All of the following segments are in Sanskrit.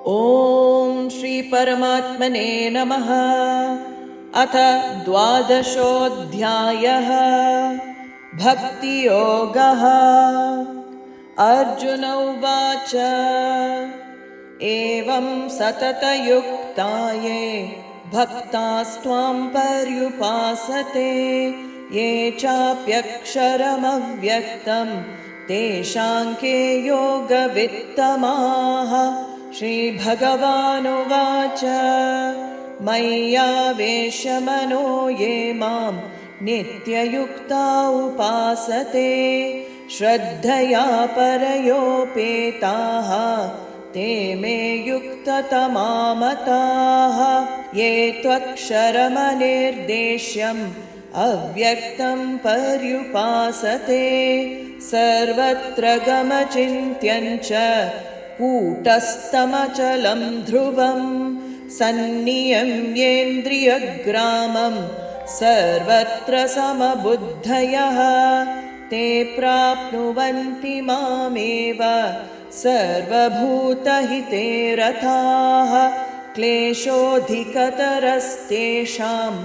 ॐ श्री परमात्मने नमः। अथ 12. भक्तियोगः। अर्जुन उवाच एवं सततयुक्ताये भक्तास्त्वां पर्युपासते ये चाप्यक्षरमव्यक्तं तेषां के योगवित्तमाः। श्रीभगवानुवाच मय्यावेशमनो ये मां नित्ययुक्ता उपासते श्रद्धया परयोपेताः ते मे युक्ततमा मताः। ये त्वक्षरमनिर्देश्यम् अव्यक्तं पर्युपासते सर्वत्र गमचिन्त्यं च कूटस्थमचलं ध्रुवं सन्नियम्येन्द्रियग्रामं सर्वत्र समबुद्धयः ते प्राप्नुवन्ति मामेव सर्वभूतहिते रताः। क्लेशोऽधिकतरस्तेषाम्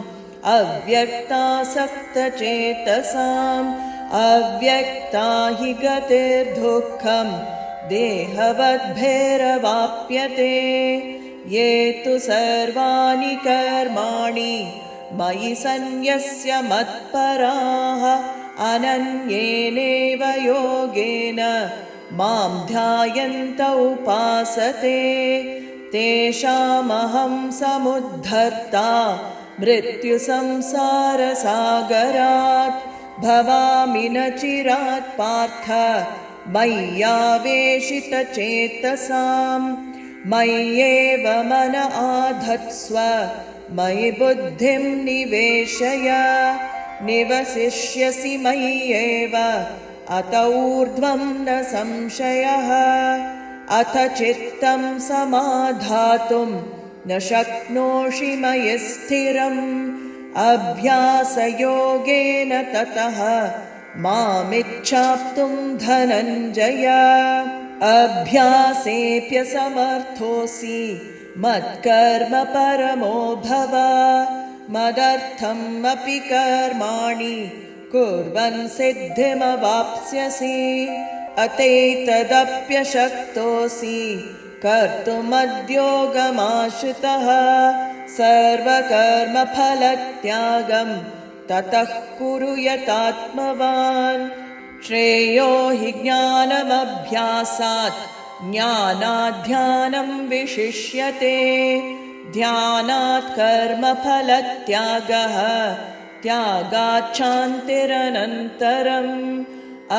अव्यक्तासक्तचेतसाम् अव्यक्ता हि गतिर्दुःखं देहवद्भैरवाप्यते। ये तु सर्वाणि कर्माणि मयि सन्न्यस्य मत्पराः अनन्येनैव योगेन मां ध्यायन्त उपासते तेषामहं समुद्धर्ता मृत्युसंसारसागरात्। भवामि न चिरात् पार्थ मय्यावेशितचेतसाम् मय्येव मन आधत्स्व मयि बुद्धिं निवेशय निवसिष्यसि मय्येव अत ऊर्ध्वं न संशयः। अथ चित्तं समाधातुं न शक्नोषि मयि स्थिरम् अभ्यासयोगेन ततः मामिच्छाप्तुं धनञ्जय। अभ्यासेऽप्यसमर्थोऽसि मत्कर्म परमो भव मदर्थम् अपि कर्माणि कुर्वन् सिद्धिमवाप्स्यसि। अतैतदप्यशक्तोऽसि कर्तुमद्योगमाश्रितः सर्वकर्मफलत्यागं ततः कुरु यतात्मवान्। श्रेयो हि ज्ञानमभ्यासात् ज्ञानाध्यानं विशिष्यते ध्यानात् कर्मफलत्यागः त्यागाच्छान्तिरनन्तरम्।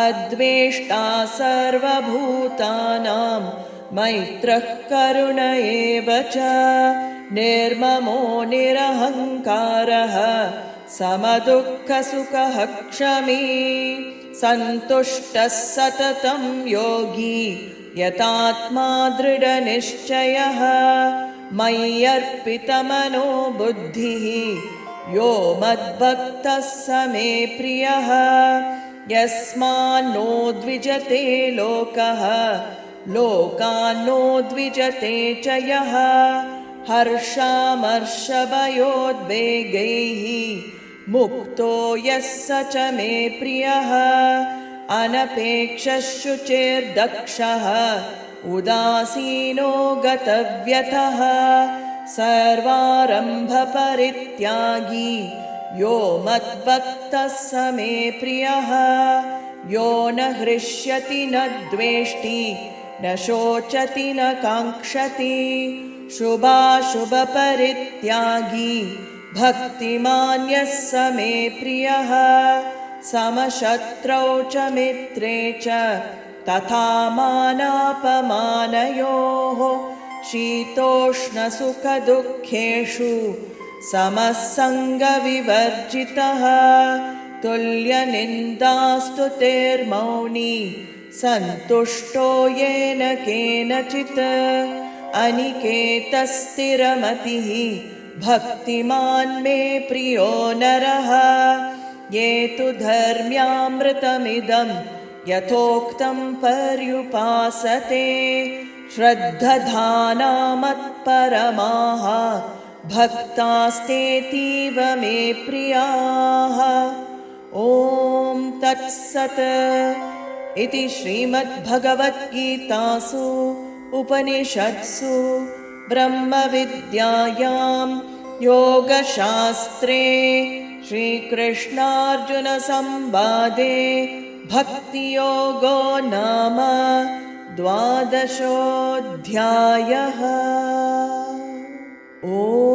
अद्वेष्टा सर्वभूतानां मैत्रः करुण एव च निर्ममो निरहङ्कारः समदुःखसुखः क्षमी सन्तुष्टः सततं योगी यतात्मा दृढनिश्चयः। मय्यर्पितमनो बुद्धिः यो मद्भक्तः स मे प्रियः। यस्मान्नो द्विजते लोकः लोकान्नो द्विजते च यः। हर्षामर्षभयोद्वेगैः मुक्तो यः स च मे प्रियः। अनपेक्षः शुचिर्दक्षः उदासीनो गतव्यथः सर्वारम्भपरित्यागी यो मद्भक्तः स मे प्रियः। यो न हृष्यति न द्वेष्टि न शोचति न काङ्क्षति शुभाशुभपरित्यागी भक्तिमान् यः स मे प्रियः। समशत्रौ च मित्रे च तथा मानापमानयोः शीतोष्णसुखदुःखेषु समः सङ्गविवर्जितः। तुल्यनिन्दास्तुतिर्मौनी सन्तुष्टो येन केनचित् अनिकेतः स्थिरमतिः भक्तिमान् मे प्रियो नरः। ये तु धर्म्यामृतमिदं यथोक्तं पर्युपासते श्रद्धधानामत्परमाः भक्तास्तेतीव मे प्रियाः। ॐ तत्सत् इति श्रीमद्भगवद्गीतासु उपनिषत्सु ब्रह्मविद्यायां योगशास्त्रे श्रीकृष्णार्जुनसंवादे भक्तियोगो नाम 12 ॐ